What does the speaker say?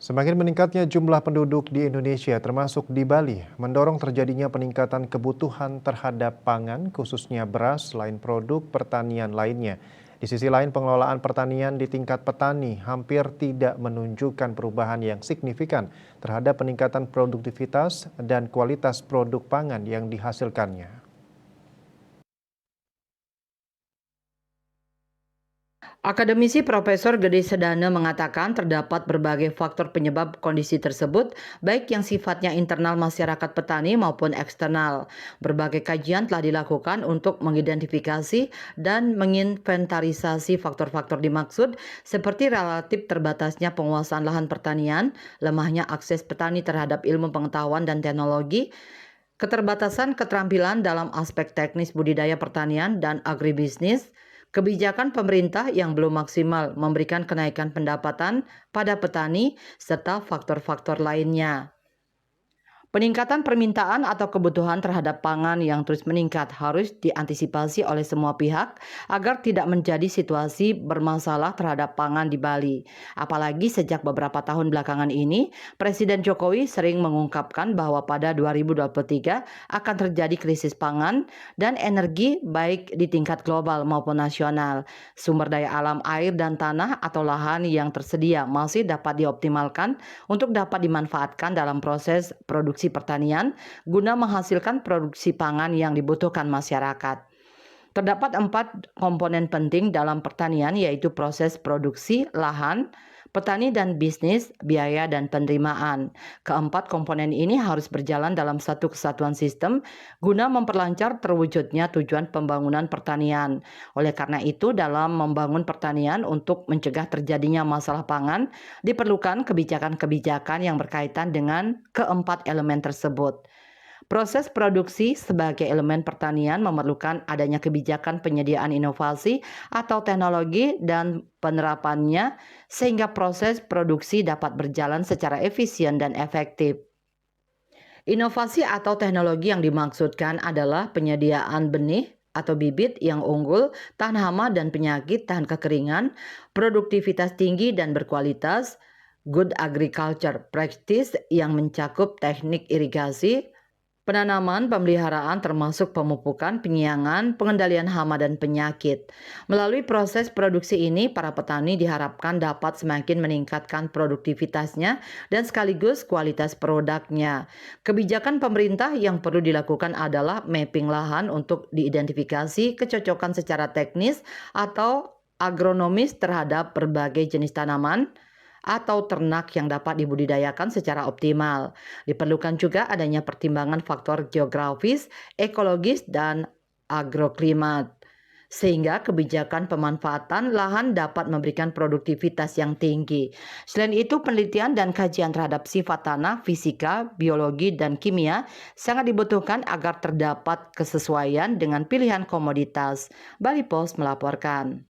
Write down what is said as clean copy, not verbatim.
Semakin meningkatnya jumlah penduduk di Indonesia, termasuk di Bali, mendorong terjadinya peningkatan kebutuhan terhadap pangan, khususnya beras, selain produk pertanian lainnya. Di sisi lain, pengelolaan pertanian di tingkat petani hampir tidak menunjukkan perubahan yang signifikan terhadap peningkatan produktivitas dan kualitas produk pangan yang dihasilkannya. Akademisi Profesor Gede Sedana mengatakan terdapat berbagai faktor penyebab kondisi tersebut, baik yang sifatnya internal masyarakat petani maupun eksternal. Berbagai kajian telah dilakukan untuk mengidentifikasi dan menginventarisasi faktor-faktor dimaksud, seperti relatif terbatasnya penguasaan lahan pertanian, lemahnya akses petani terhadap ilmu pengetahuan dan teknologi, keterbatasan keterampilan dalam aspek teknis budidaya pertanian dan agribisnis, kebijakan pemerintah yang belum maksimal memberikan kenaikan pendapatan pada petani, serta faktor-faktor lainnya. Peningkatan permintaan atau kebutuhan terhadap pangan yang terus meningkat harus diantisipasi oleh semua pihak agar tidak menjadi situasi bermasalah terhadap pangan di Bali. Apalagi sejak beberapa tahun belakangan ini, Presiden Jokowi sering mengungkapkan bahwa pada 2023 akan terjadi krisis pangan dan energi baik di tingkat global maupun nasional. Sumber daya alam air dan tanah atau lahan yang tersedia masih dapat dioptimalkan untuk dapat dimanfaatkan dalam proses produksi pertanian guna menghasilkan produksi pangan yang dibutuhkan masyarakat. Terdapat 4 komponen penting dalam pertanian, yaitu proses produksi, lahan, petani dan bisnis, biaya, dan penerimaan. Keempat komponen ini harus berjalan dalam satu kesatuan sistem guna memperlancar terwujudnya tujuan pembangunan pertanian. Oleh karena itu, dalam membangun pertanian untuk mencegah terjadinya masalah pangan, diperlukan kebijakan-kebijakan yang berkaitan dengan keempat elemen tersebut. Proses produksi sebagai elemen pertanian memerlukan adanya kebijakan penyediaan inovasi atau teknologi dan penerapannya sehingga proses produksi dapat berjalan secara efisien dan efektif. Inovasi atau teknologi yang dimaksudkan adalah penyediaan benih atau bibit yang unggul, tahan hama dan penyakit, tahan kekeringan, produktivitas tinggi dan berkualitas, good agriculture practice yang mencakup teknik irigasi, penanaman, pemeliharaan termasuk pemupukan, penyiangan, pengendalian hama dan penyakit. Melalui proses produksi ini, para petani diharapkan dapat semakin meningkatkan produktivitasnya dan sekaligus kualitas produknya. Kebijakan pemerintah yang perlu dilakukan adalah mapping lahan untuk diidentifikasi kecocokan secara teknis atau agronomis terhadap berbagai jenis tanaman atau ternak yang dapat dibudidayakan secara optimal. Diperlukan juga adanya pertimbangan faktor geografis, ekologis, dan agroklimat, sehingga kebijakan pemanfaatan lahan dapat memberikan produktivitas yang tinggi. Selain itu, penelitian dan kajian terhadap sifat tanah, fisika, biologi, dan kimia sangat dibutuhkan agar terdapat kesesuaian dengan pilihan komoditas. Bali Post melaporkan.